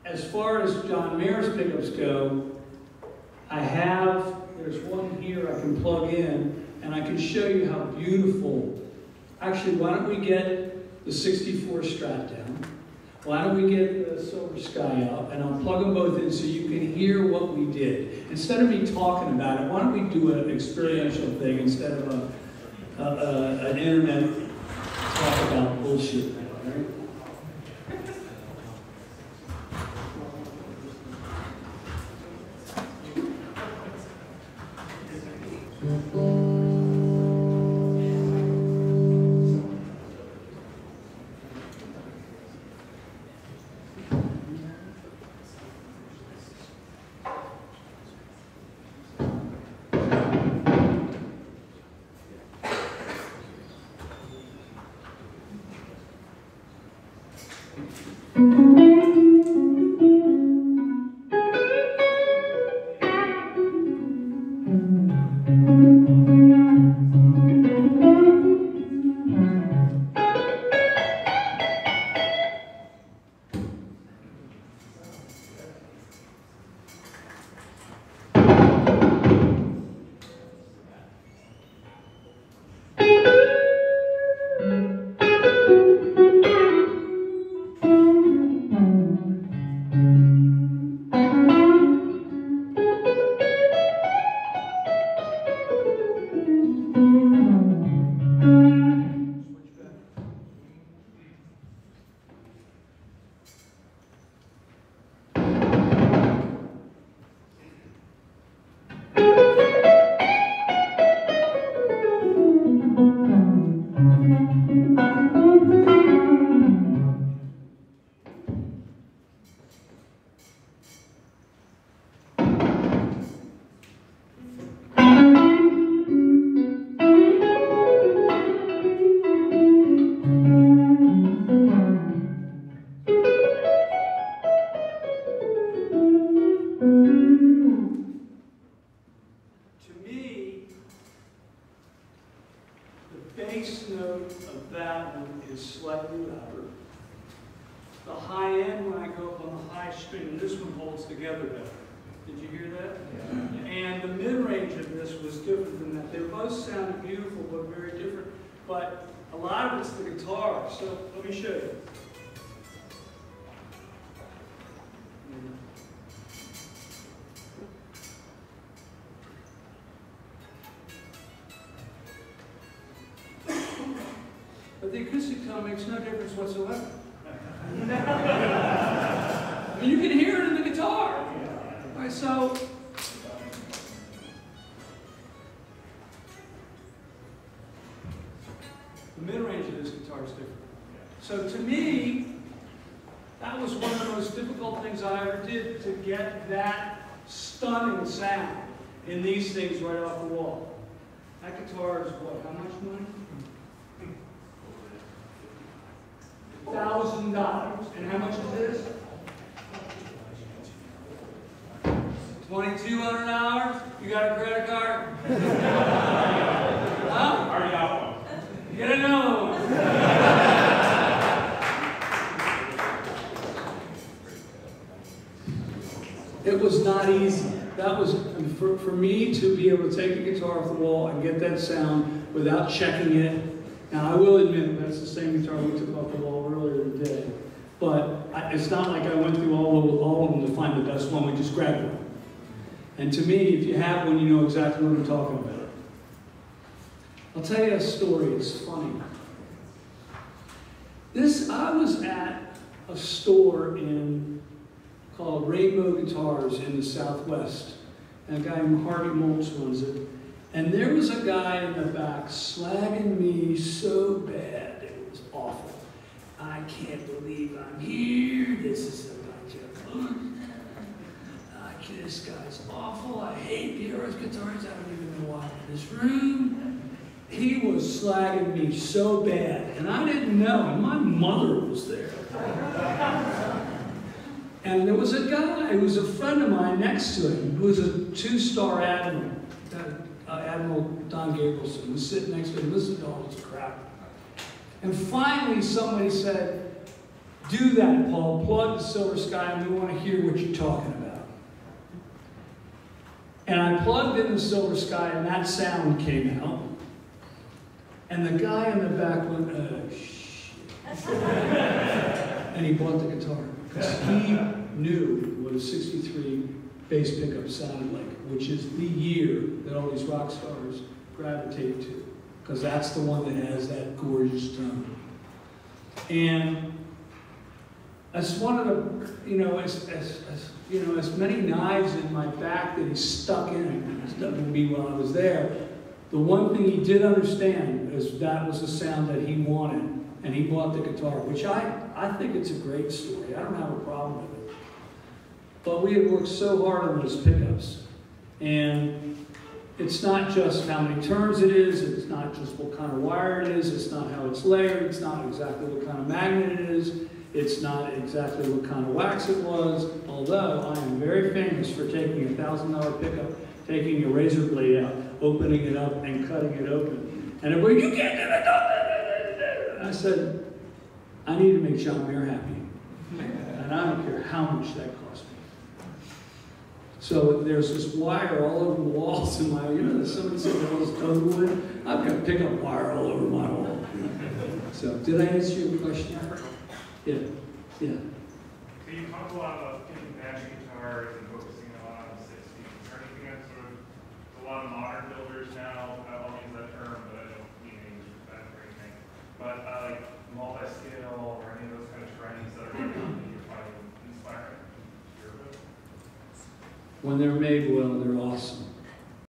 as far as John Mayer's pickups go, there's one here I can plug in, and I can show you how beautiful. Actually, why don't we get the 64 Strat down? Why don't we get the Silver Sky out, and I'll plug them both in so you can hear what we did. Instead of me talking about it, why don't we do an experiential thing instead of an internet talk about bullshit, right? Bass note of that one is slightly louder. The high end, when I go up on the high string, this one holds together better. Did you hear that? Yeah. And the mid-range of this was different than that. They both sounded beautiful, but very different. But a lot of it's the guitar. So let me show you. But the acoustic tone makes no difference whatsoever. I mean, you can hear it in the guitar. All right, so the mid-range of this guitar is different. So to me, that was one of the most difficult things I ever did, to get that stunning sound in these things right off the wall. That guitar is what, how much money? $1,000. And how much is this? $2,200? You got a credit card? Huh? Already got one. Get another one. It was not easy. That was, for me to be able to take the guitar off the wall and get that sound without checking it. Now, I will admit that's the same guitar we took off the wall earlier today. But it's not like I went through all of them to find the best one. We just grabbed one. And to me, if you have one, you know exactly what I'm talking about. I'll tell you a story. It's funny. I was at a store called Rainbow Guitars in the Southwest. And a guy named Harvey Moltz runs it. And there was a guy in the back slagging me so bad, it was awful. I can't believe I'm here. This is a bunch of fun. This guy's awful. I hate PRS guitars. I don't even know why I'm in this room. He was slagging me so bad, and I didn't know, and my mother was there. And there was a guy who was a friend of mine next to him, who was a 2-star admiral. Admiral Don Gabrielson was sitting next to him, listening to all this crap. And finally somebody said, Do that, Paul. Plug the Silver Sky, and we want to hear what you're talking about. And I plugged in the Silver Sky, and that sound came out. And the guy in the back went, oh, shit. And he bought the guitar. Because he knew what a 63 bass pickup sounded like, which is the year that all these rock stars gravitate to. Because that's the one that has that gorgeous tone. And as one of the, you know, as many knives in my back that he stuck in me while I was there, the one thing he did understand is that was the sound that he wanted, and he bought the guitar, which I think it's a great story. I don't have a problem with it. But we had worked so hard on those pickups, and it's not just how many turns it is, it's not just what kind of wire it is, it's not how it's layered, it's not exactly what kind of magnet it is, it's not exactly what kind of wax it was, although I am very famous for taking a $1,000 pickup, taking a razor blade out, opening it up, and cutting it open. And everybody, you can't do that! I said, I need to make John Mayer happy. And I don't care how much that cost me. So there's this wire all over the walls in my, you know, somebody said there was code wood. I've got pickup wire all over my wall. So did I answer your question? Yeah. Yeah. So you talk a lot about picking magic guitars and focusing a lot on the 60s. Is there anything that sort of, a lot of modern builders now, I'll use that term, but I don't mean English bad or anything. But like multi-scale or any of those kind of trends that are going on that you're finding inspiring? When they're made well, they're awesome.